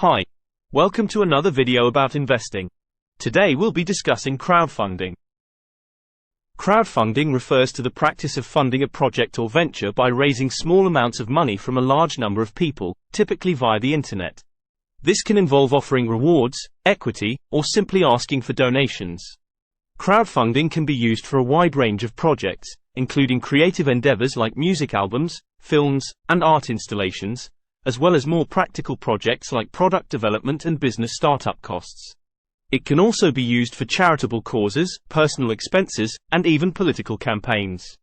Hi. Welcome to another video about investing. Today we'll be discussing crowdfunding. Crowdfunding refers to the practice of funding a project or venture by raising small amounts of money from a large number of people, typically via the internet. This can involve offering rewards, equity, or simply asking for donations. Crowdfunding can be used for a wide range of projects, including creative endeavors like music albums, films, and art installations, as well as more practical projects like product development and business startup costs. It can also be used for charitable causes, personal expenses, and even political campaigns.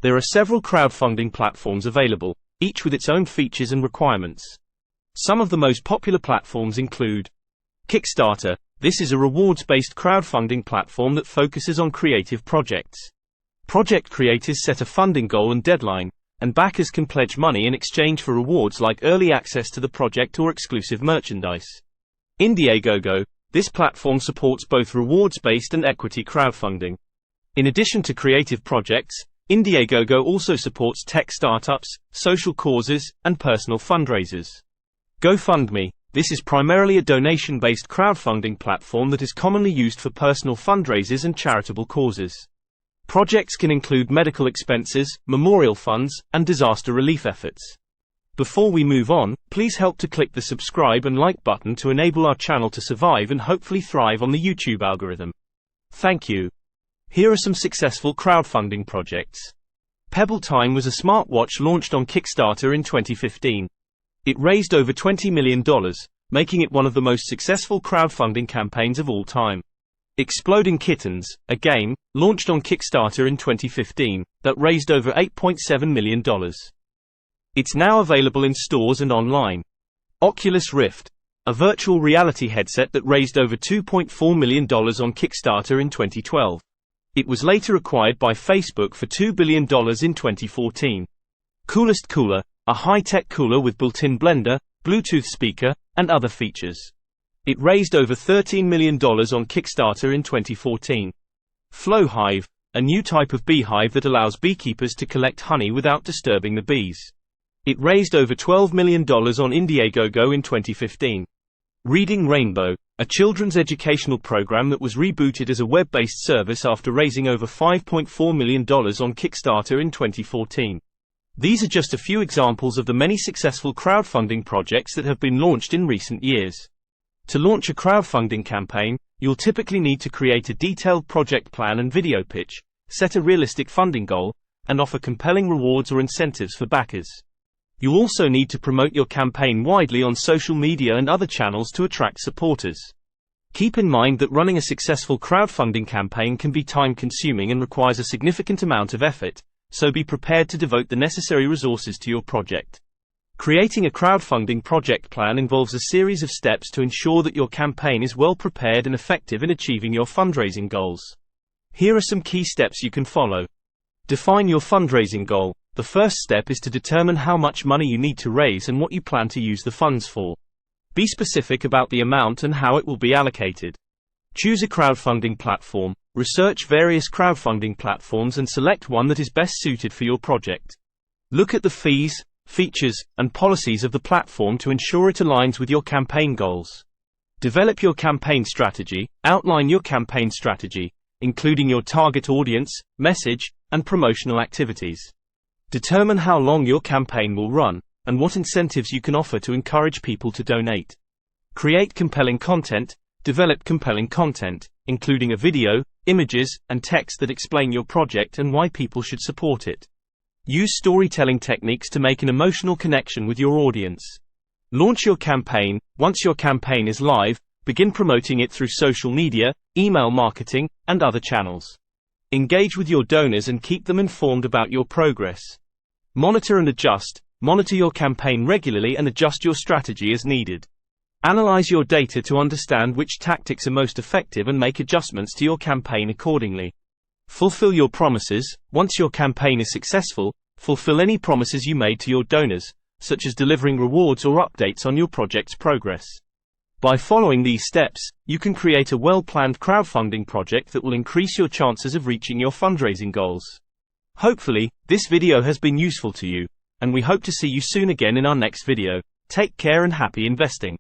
There are several crowdfunding platforms available, each with its own features and requirements. Some of the most popular platforms include Kickstarter. This is a rewards-based crowdfunding platform that focuses on creative projects. Project creators set a funding goal and deadline, and backers can pledge money in exchange for rewards like early access to the project or exclusive merchandise. Indiegogo. This platform supports both rewards-based and equity crowdfunding. In addition to creative projects, Indiegogo also supports tech startups, social causes, and personal fundraisers. GoFundMe. This is primarily a donation-based crowdfunding platform that is commonly used for personal fundraisers and charitable causes. Projects can include medical expenses, memorial funds, and disaster relief efforts. Before we move on, please help to click the subscribe and like button to enable our channel to survive and hopefully thrive on the YouTube algorithm. Thank you. Here are some successful crowdfunding projects. Pebble Time was a smartwatch launched on Kickstarter in 2015. It raised over $20 million, making it one of the most successful crowdfunding campaigns of all time. Exploding Kittens, a game, launched on Kickstarter in 2015, that raised over $8.7 million. It's now available in stores and online. Oculus Rift, a virtual reality headset that raised over $2.4 million on Kickstarter in 2012. It was later acquired by Facebook for $2 billion in 2014. Coolest Cooler, a high-tech cooler with built-in blender, Bluetooth speaker, and other features. It raised over $13 million on Kickstarter in 2014. Flow Hive, a new type of beehive that allows beekeepers to collect honey without disturbing the bees. It raised over $12 million on Indiegogo in 2015. Reading Rainbow, a children's educational program that was rebooted as a web-based service after raising over $5.4 million on Kickstarter in 2014. These are just a few examples of the many successful crowdfunding projects that have been launched in recent years. To launch a crowdfunding campaign, you'll typically need to create a detailed project plan and video pitch, set a realistic funding goal, and offer compelling rewards or incentives for backers. You'll also need to promote your campaign widely on social media and other channels to attract supporters. Keep in mind that running a successful crowdfunding campaign can be time-consuming and requires a significant amount of effort, so be prepared to devote the necessary resources to your project. Creating a crowdfunding project plan involves a series of steps to ensure that your campaign is well prepared and effective in achieving your fundraising goals. Here are some key steps you can follow. Define your fundraising goal. The first step is to determine how much money you need to raise and what you plan to use the funds for. Be specific about the amount and how it will be allocated. Choose a crowdfunding platform. Research various crowdfunding platforms and select one that is best suited for your project. Look at the fees, features, and policies of the platform to ensure it aligns with your campaign goals. Develop your campaign strategy. Outline your campaign strategy, including your target audience, message, and promotional activities. Determine how long your campaign will run, and what incentives you can offer to encourage people to donate. Create compelling content. Develop compelling content, including a video, images, and text that explain your project and why people should support it. Use storytelling techniques to make an emotional connection with your audience. Launch your campaign. Once your campaign is live, begin promoting it through social media, email marketing, and other channels. Engage with your donors and keep them informed about your progress. Monitor and adjust. Monitor your campaign regularly and adjust your strategy as needed. Analyze your data to understand which tactics are most effective and make adjustments to your campaign accordingly. Fulfill your promises. Once your campaign is successful, fulfill any promises you made to your donors, such as delivering rewards or updates on your project's progress. By following these steps, you can create a well-planned crowdfunding project that will increase your chances of reaching your fundraising goals. Hopefully, this video has been useful to you, and we hope to see you soon again in our next video. Take care and happy investing.